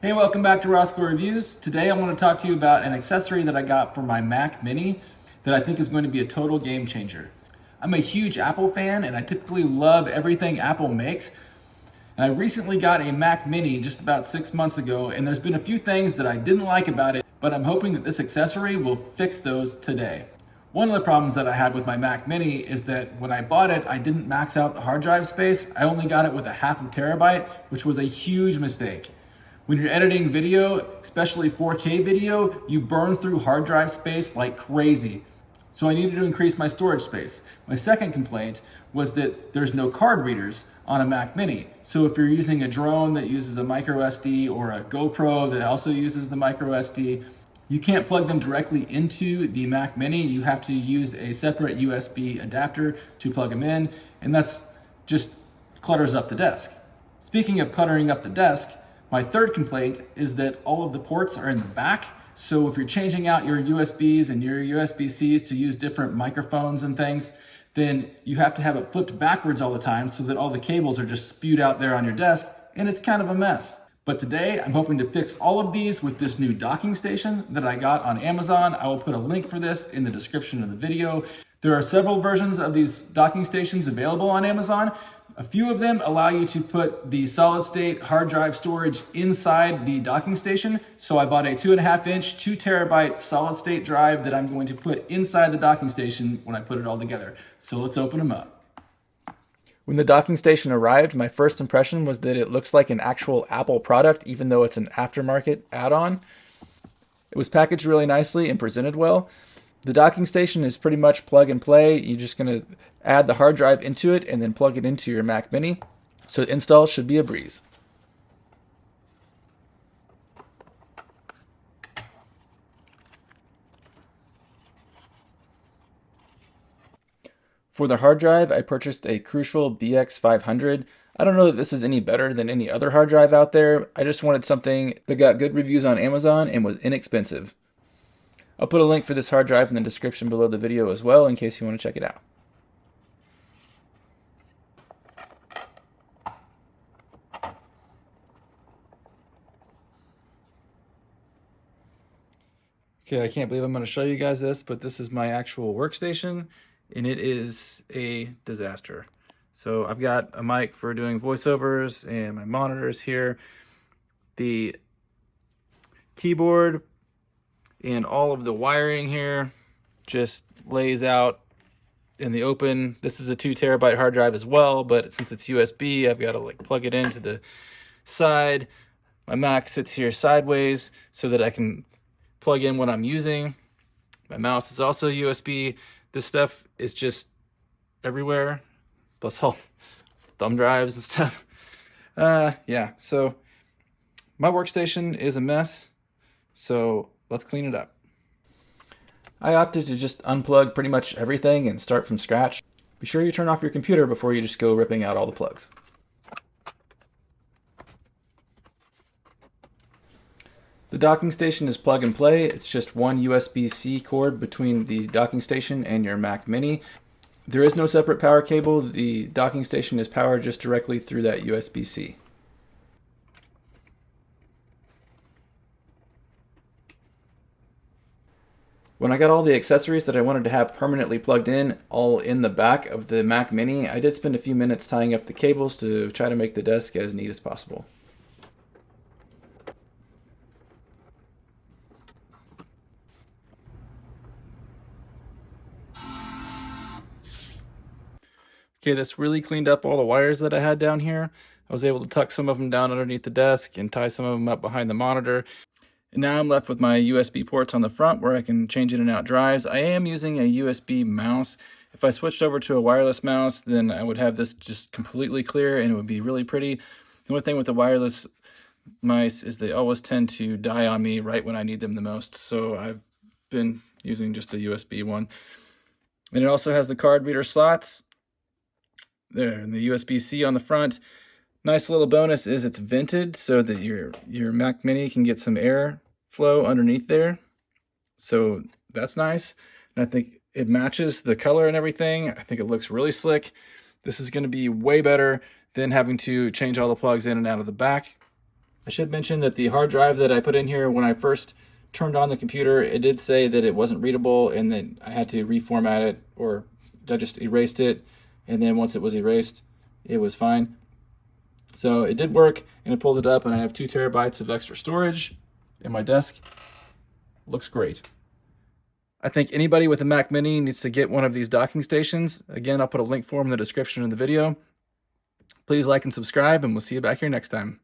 Hey, welcome back to Rosco Reviews. Today I want to talk to you about an accessory that I got for my Mac Mini that I think is going to be a total game changer. I'm a huge Apple fan and I typically love everything Apple makes. And I recently got a Mac Mini just about 6 months ago, and there's been a few things that I didn't like about it, but I'm hoping that this accessory will fix those today. One of the problems that I had with my Mac Mini is that when I bought it, I didn't max out the hard drive space. I only got it with a half a terabyte, which was a huge mistake. When you're editing video, especially 4K video, you burn through hard drive space like crazy. So I needed to increase my storage space. My second complaint was that there's no card readers on a Mac Mini. So if you're using a drone that uses a micro SD or a GoPro that also uses the micro SD, you can't plug them directly into the Mac Mini. You have to use a separate USB adapter to plug them in, and that's just clutters up the desk. Speaking of cluttering up the desk, my third complaint is that all of the ports are in the back. So if you're changing out your USBs and your USB-Cs to use different microphones and things, then you have to have it flipped backwards all the time so that all the cables are just spewed out there on your desk, and it's kind of a mess. But today I'm hoping to fix all of these with this new docking station that I got on Amazon. I will put a link for this in the description of the video. There are several versions of these docking stations available on Amazon. A few of them allow you to put the solid state hard drive storage inside the docking station. So I bought a 2.5-inch, 2 terabyte solid state drive that I'm going to put inside the docking station when I put it all together. So let's open them up. When the docking station arrived, my first impression was that it looks like an actual Apple product, even though it's an aftermarket add-on. It was packaged really nicely and presented well. The docking station is pretty much plug and play. You're just going to add the hard drive into it and then plug it into your Mac Mini. So the install should be a breeze. For the hard drive, I purchased a Crucial BX500. I don't know that this is any better than any other hard drive out there. I just wanted something that got good reviews on Amazon and was inexpensive. I'll put a link for this hard drive in the description below the video as well in case you want to check it out. Okay, I can't believe I'm going to show you guys this, but this is my actual workstation, and it is a disaster. So I've got a mic for doing voiceovers and my monitors here. The keyboard and all of the wiring here just lays out in the open. This is a 2 terabyte hard drive as well, but since it's USB, I've got to plug it into the side. My Mac sits here sideways so that I can plug in what I'm using. My mouse is also USB. This stuff is just everywhere, plus all thumb drives and stuff. Yeah, so my workstation is a mess, so let's clean it up. I opted to just unplug pretty much everything and start from scratch. Be sure you turn off your computer before you just go ripping out all the plugs. The docking station is plug and play. It's just one USB-C cord between the docking station and your Mac Mini. There is no separate power cable. The docking station is powered just directly through that USB-C. When I got all the accessories that I wanted to have permanently plugged in, all in the back of the Mac Mini, I did spend a few minutes tying up the cables to try to make the desk as neat as possible. Okay, this really cleaned up all the wires that I had down here. I was able to tuck some of them down underneath the desk and tie some of them up behind the monitor. And now I'm left with my USB ports on the front where I can change in and out drives. I am using a USB mouse. If I switched over to a wireless mouse, then I would have this just completely clear and it would be really pretty. The only thing with the wireless mice is they always tend to die on me right when I need them the most. So I've been using just a USB one. And it also has the card reader slots there, and the USB-C on the front. Nice little bonus is it's vented so that your Mac Mini can get some air flow underneath there. So that's nice. And I think it matches the color and everything. I think it looks really slick. This is going to be way better than having to change all the plugs in and out of the back. I should mention that the hard drive that I put in here when I first turned on the computer, it did say that it wasn't readable and that I had to reformat it, or I just erased it. And then once it was erased, it was fine. So it did work, and it pulled it up, and I have 2 terabytes of extra storage in my desk. Looks great. I think anybody with a Mac Mini needs to get one of these docking stations. Again, I'll put a link for them in the description of the video. Please like and subscribe, and we'll see you back here next time.